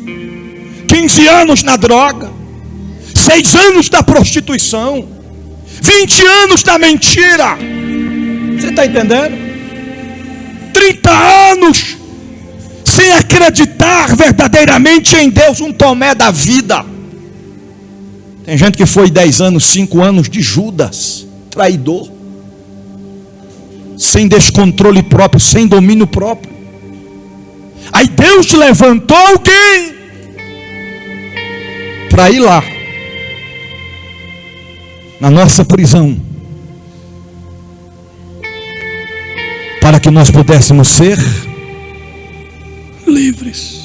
15 anos na droga, 6 anos da prostituição, 20 anos da mentira. Você está entendendo? 30 anos sem acreditar verdadeiramente em Deus, um Tomé da vida. Tem gente que foi 10 anos, 5 anos de Judas, traidor, sem descontrole próprio, sem domínio próprio. Aí Deus levantou alguém para ir lá, na nossa prisão, para que nós pudéssemos ser livres.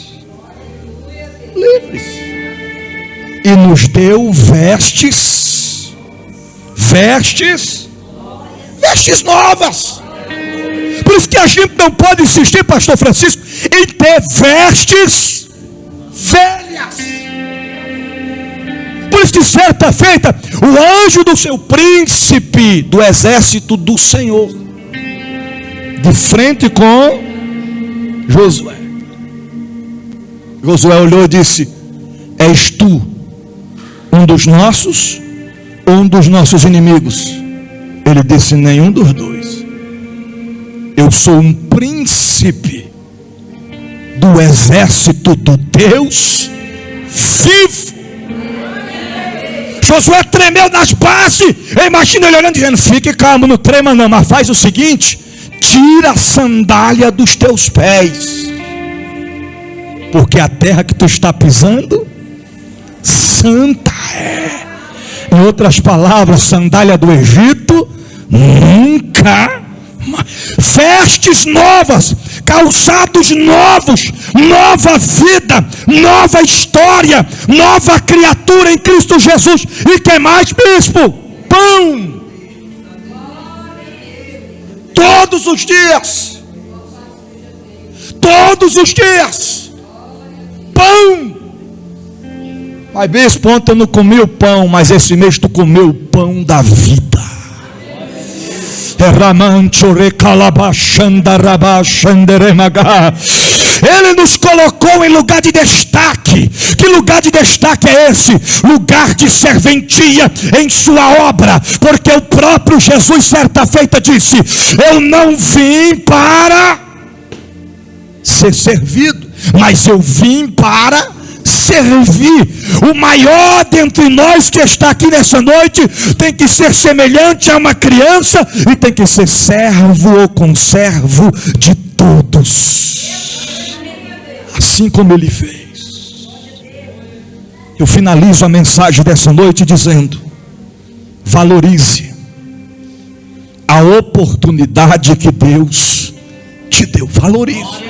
E nos deu vestes novas. Por isso que a gente não pode insistir, pastor Francisco, em ter vestes velhas. Por isso que certa feita, o anjo do seu príncipe do exército do Senhor, de frente com Josué, Josué olhou e disse: és tu um dos nossos ou um dos nossos inimigos? Ele disse: nenhum dos dois. Eu sou um príncipe do exército do Deus vivo. Josué tremeu nas bases. Eu imagino ele olhando e dizendo: fique calmo, não trema não, mas faz o seguinte: tira a sandália dos teus pés, porque a terra que tu está pisando, santa. Em outras palavras, sandália do Egito, nunca mais. Vestes novas, calçados novos, nova vida, nova história, nova criatura em Cristo Jesus. E que mais, bispo? Pão. Todos os dias. Todos os dias. Pão. Mas bispo, ontem eu não comi o pão, mas esse mês tu comeu o pão da vida. Ele nos colocou em lugar de destaque. Que lugar de destaque é esse? Lugar de serventia em sua obra. Porque o próprio Jesus certa feita disse: eu não vim para ser servido, mas eu vim para servir. O maior dentre nós que está aqui nessa noite tem que ser semelhante a uma criança e tem que ser servo ou conservo de todos, assim como ele fez. Eu finalizo a mensagem dessa noite dizendo: valorize a oportunidade que Deus te deu. Valorize.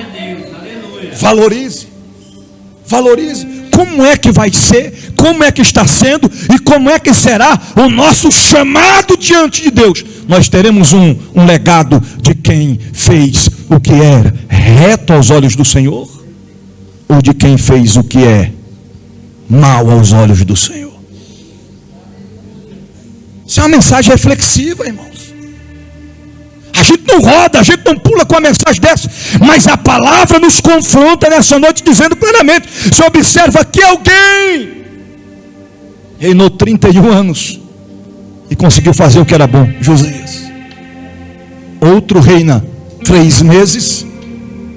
Valorize. Valorize. Como é que vai ser, como é que está sendo e como é que será o nosso chamado diante de Deus. Nós teremos um legado de quem fez o que é reto aos olhos do Senhor, ou de quem fez o que é mal aos olhos do Senhor. Isso é uma mensagem reflexiva, irmãos. A gente não roda, a gente não pula com a mensagem dessa, mas a palavra nos confronta nessa noite dizendo claramente: você observa que alguém reinou 31 anos e conseguiu fazer o que era bom, Josias. Outro reina 3 meses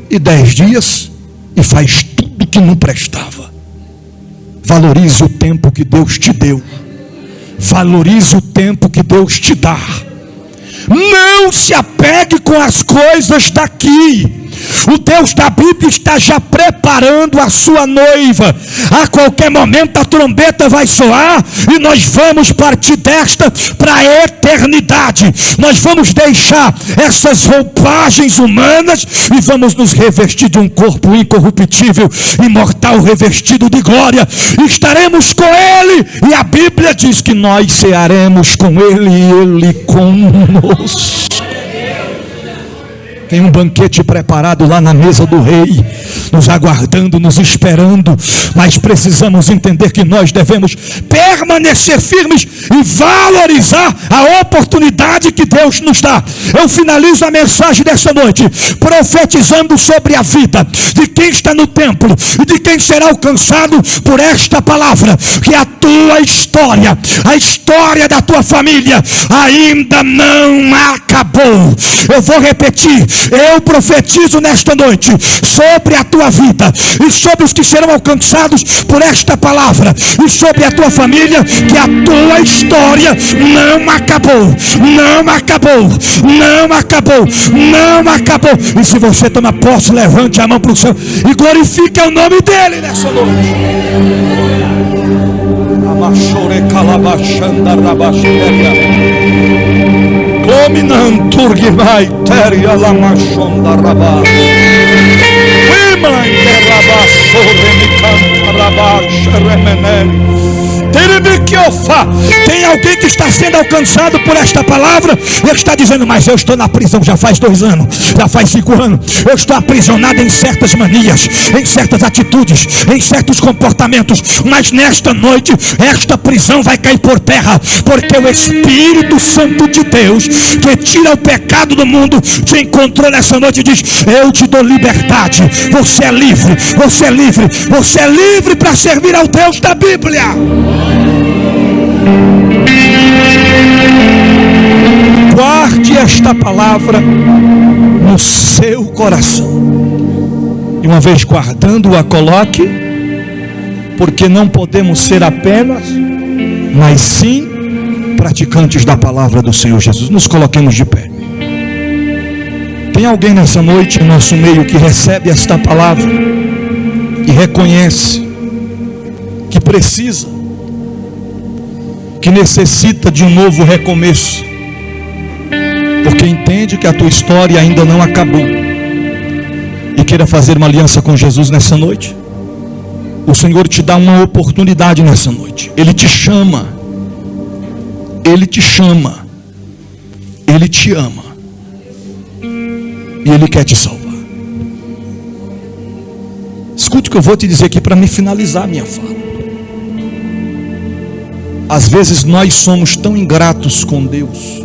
e 10 dias e faz tudo que não prestava. Valorize o tempo que Deus te deu. Valorize o tempo que Deus te dá. Não se apegue com as coisas daqui. O Deus da Bíblia está já preparando a sua noiva. A qualquer momento a trombeta vai soar e nós vamos partir desta para a eternidade. Nós vamos deixar essas roupagens humanas e vamos nos revestir de um corpo incorruptível, imortal, revestido de glória. Estaremos com Ele, e a Bíblia diz que nós cearemos com Ele e Ele conosco. Tem um banquete preparado lá na mesa do rei, nos aguardando, nos esperando. Mas precisamos entender que nós devemos permanecer firmes e valorizar a oportunidade que Deus nos dá. Eu finalizo a mensagem dessa noite profetizando sobre a vida de quem está no templo e de quem será alcançado por esta palavra: que a tua história, a história da tua família ainda não acabou. Eu vou repetir: eu profetizo nesta noite sobre a tua vida e sobre os que serão alcançados por esta palavra e sobre a tua família, que a tua história não acabou, não acabou, não acabou, não acabou. E se você toma posse, levante a mão para o céu e glorifique o nome dele nessa noite. Dominanturgimai teria lamachonda rabá. Tem alguém que está sendo alcançado por esta palavra e está dizendo: mas eu estou na prisão já faz 2 anos, já faz 5 anos, eu estou aprisionado em certas manias, em certas atitudes, em certos comportamentos, mas nesta noite esta prisão vai cair por terra, porque o Espírito Santo de Deus, que tira o pecado do mundo, te encontrou nessa noite e diz: eu te dou liberdade, você é livre, você é livre, você é livre para servir ao Deus da Bíblia. Guarde esta palavra no seu coração, e uma vez guardando-a, coloque, porque não podemos ser apenas, mas sim praticantes da palavra do Senhor Jesus. Nos coloquemos de pé. Tem alguém nessa noite em nosso meio que recebe esta palavra e reconhece que precisa que necessita de um novo recomeço, porque entende que a tua história ainda não acabou, e queira fazer uma aliança com Jesus nessa noite, o Senhor te dá uma oportunidade nessa noite. Ele te chama, Ele te chama, Ele te ama, e Ele quer te salvar. Escute o que eu vou te dizer aqui para me finalizar a minha fala. Às vezes nós somos tão ingratos com Deus,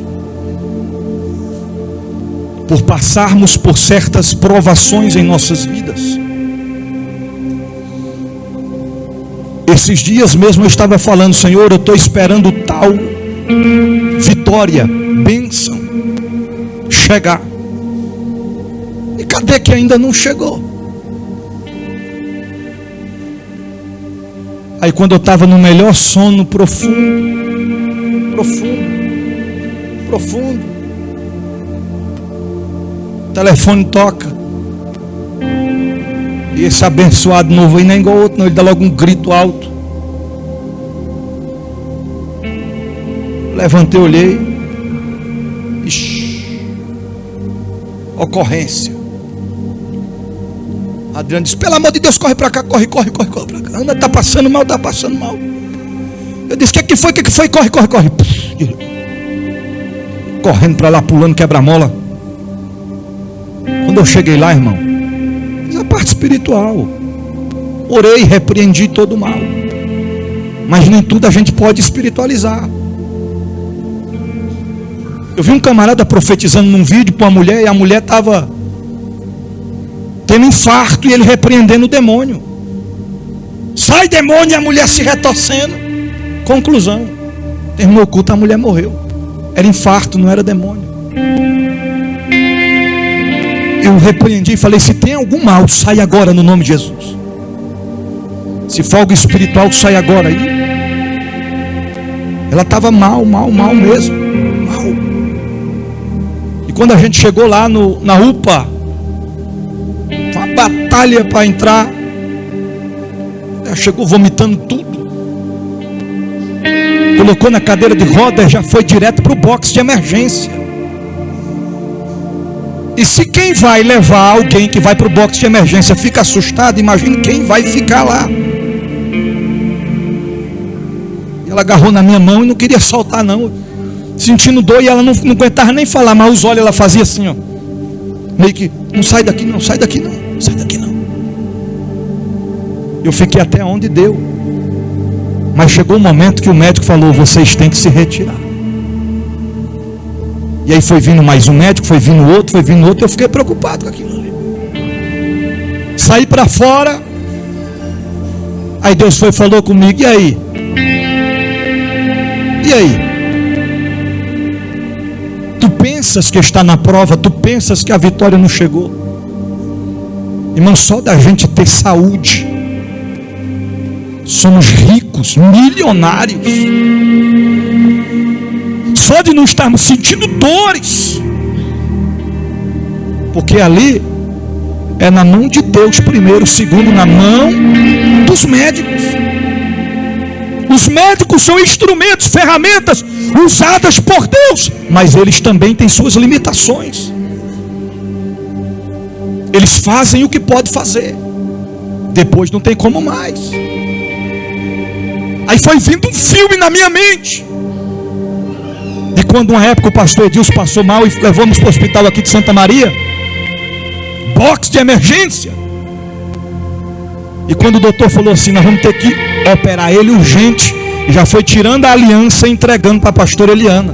por passarmos por certas provações em nossas vidas. Esses dias mesmo eu estava falando: Senhor, eu estou esperando tal vitória, bênção chegar, e cadê que ainda não chegou? Aí quando eu estava no melhor sono profundo, o telefone toca, e esse abençoado novo aí não é igual ao outro não, ele dá logo um grito alto. Levantei, olhei, ixi, ocorrência. Adriano disse: pelo amor de Deus, corre para cá, corre para cá. Anda, tá passando mal. Eu disse: que foi, corre. Correndo para lá, pulando quebra-mola. Quando eu cheguei lá, irmão, fiz a parte espiritual, orei, repreendi todo o mal, mas nem tudo a gente pode espiritualizar. Eu vi um camarada profetizando num vídeo para uma mulher, e a mulher estava tendo infarto, e ele repreendendo o demônio. Sai, demônio! E a mulher se retorcendo. Conclusão: terminou o culto, a mulher morreu. Era infarto, não era demônio. Eu repreendi e falei: se tem algum mal, sai agora no nome de Jesus. Se for algo espiritual, sai agora aí. Ela estava mal mesmo, mal. E quando a gente chegou lá na UPA, uma batalha para entrar, ela chegou vomitando tudo, colocou na cadeira de rodas, já foi direto para o box de emergência. E se quem vai levar alguém que vai para o box de emergência fica assustado, imagine quem vai ficar lá. E ela agarrou na minha mão e não queria soltar não, sentindo dor, e ela não aguentava nem falar, mas os olhos ela fazia assim, ó, meio que: não sai daqui não. Eu fiquei até onde deu, mas chegou um momento que o médico falou: vocês têm que se retirar. E aí foi vindo mais um médico, foi vindo outro, eu fiquei preocupado com aquilo ali. Saí para fora, aí Deus falou comigo: e aí? Tu pensas que está na prova, tu pensas que a vitória não chegou? Irmão, só da gente ter saúde, somos ricos, milionários. Só de não estarmos sentindo dores, porque ali é na mão de Deus primeiro, segundo na mão dos médicos. Os médicos são instrumentos, ferramentas usadas por Deus, mas eles também têm suas limitações. Eles fazem o que podem fazer, depois não tem como mais. Aí foi vindo um filme na minha mente, de quando uma época o pastor Edilson passou mal e levamos para o hospital aqui de Santa Maria, box de emergência. E quando o doutor falou assim: nós vamos ter que operar ele urgente, já foi tirando a aliança e entregando para a pastora Eliana.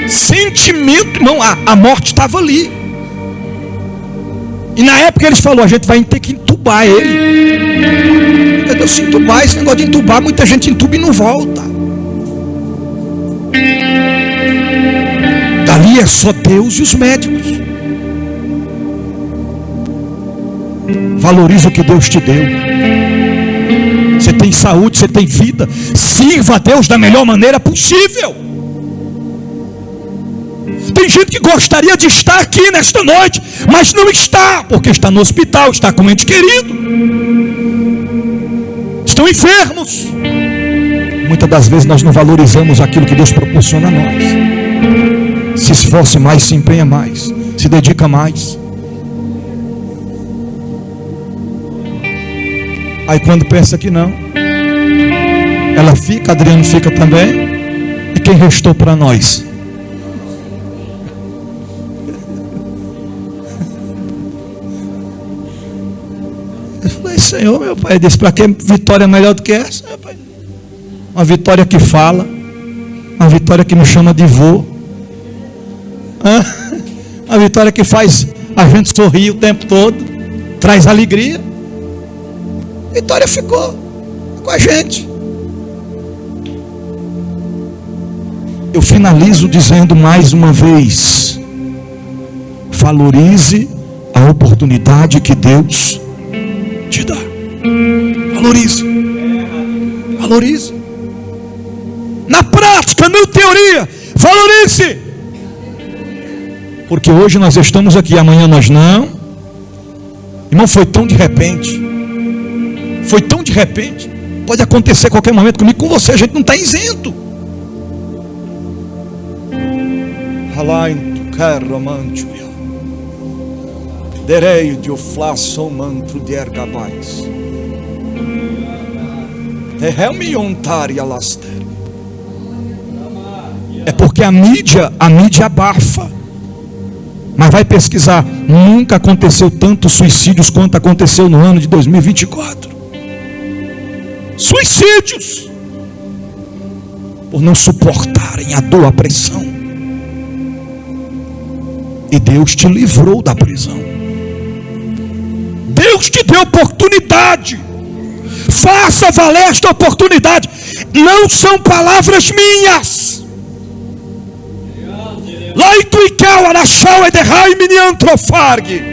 Sentimento, não, a morte estava ali. E na época eles falaram: a gente vai ter que entubar ele. Meu Deus, se entubar, esse negócio de entubar, muita gente entuba e não volta. Dali é só Deus e os médicos. Valoriza o que Deus te deu. Você tem saúde, você tem vida. Sirva a Deus da melhor maneira possível. Tem gente que gostaria de estar aqui nesta noite, mas não está, porque está no hospital, está com um ente querido, estão enfermos. muitas das vezes nós não valorizamos aquilo que Deus proporciona a nós. Se esforce mais, se empenha mais, se dedica mais. Aí quando pensa que não, ela fica, Adriano fica também. E quem restou para nós? Eu falei, Senhor, meu pai, disse, para que vitória melhor do que essa, meu pai? Uma vitória que fala, uma vitória que me chama de vô, uma vitória que faz a gente sorrir o tempo todo, traz alegria. Vitória ficou com a gente. Eu finalizo dizendo mais uma vez: valorize a oportunidade que Deus te dá. Valorize. Valorize. Na prática, na teoria, valorize. Porque hoje nós estamos aqui, amanhã nós não. Irmão, foi tão de repente. Foi tão de repente. Pode acontecer a qualquer momento comigo, com você. A gente não está isento. Dereio de oflaço mantro de ergabais. É porque a mídia abafa. Mas vai pesquisar, nunca aconteceu tantos suicídios quanto aconteceu no ano de 2024. Suicídios por não suportarem a dor, a pressão. E Deus te livrou da prisão. Deus te deu oportunidade. Faça valer esta oportunidade. Não são palavras minhas. Lá em Tuicau, Arachau, Ederrai, Miniantrofargue.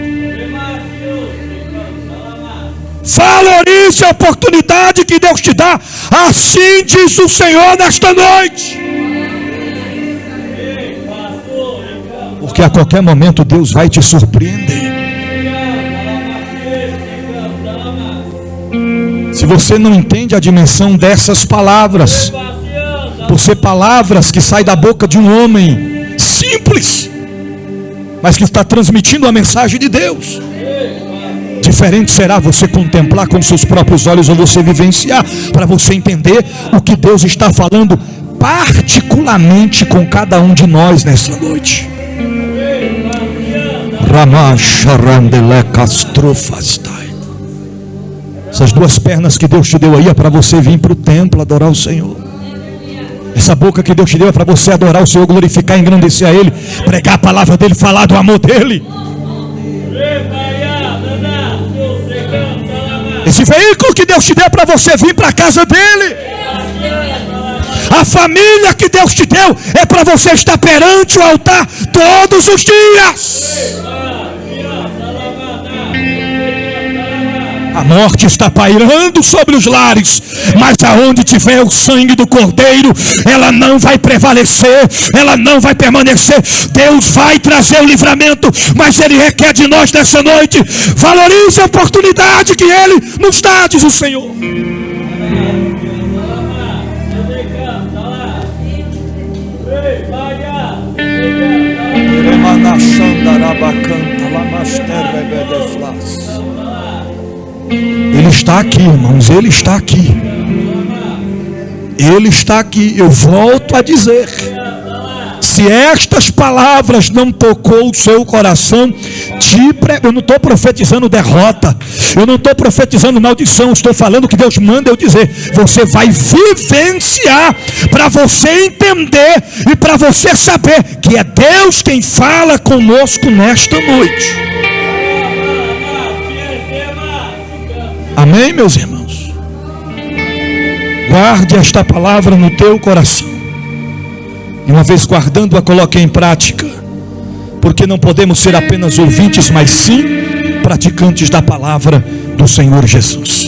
Valorize a oportunidade que Deus te dá. Assim diz o Senhor nesta noite. Porque a qualquer momento Deus vai te surpreender. Se você não entende a dimensão dessas palavras, por ser palavras que saem da boca de um homem simples, mas que está transmitindo a mensagem de Deus, diferente será você contemplar com seus próprios olhos ou você vivenciar, para você entender o que Deus está falando particularmente com cada um de nós nessa noite. Essas duas pernas que Deus te deu aí é para você vir para o templo adorar o Senhor. Essa boca que Deus te deu é para você adorar o Senhor, glorificar, engrandecer a Ele, pregar a palavra dEle, falar do amor dEle. Esse veículo que Deus te deu é para você vir para a casa dEle. A família que Deus te deu é para você estar perante o altar todos os dias. A morte está pairando sobre os lares, mas aonde tiver o sangue do Cordeiro, ela não vai prevalecer, ela não vai permanecer. Deus vai trazer o livramento, mas Ele requer de nós nessa noite: valorize a oportunidade que Ele nos dá, diz o Senhor. Ele está aqui, irmãos, Ele está aqui. Ele está aqui. Eu volto a dizer: se estas palavras não tocou o seu coração, eu não estou profetizando derrota, eu não estou profetizando maldição, eu estou falando que Deus manda eu dizer. Você vai vivenciar, para você entender e para você saber que é Deus quem fala conosco nesta noite. Amém, meus irmãos? Guarde esta palavra no teu coração. E uma vez guardando-a, coloque em prática. Porque não podemos ser apenas ouvintes, mas sim praticantes da palavra do Senhor Jesus.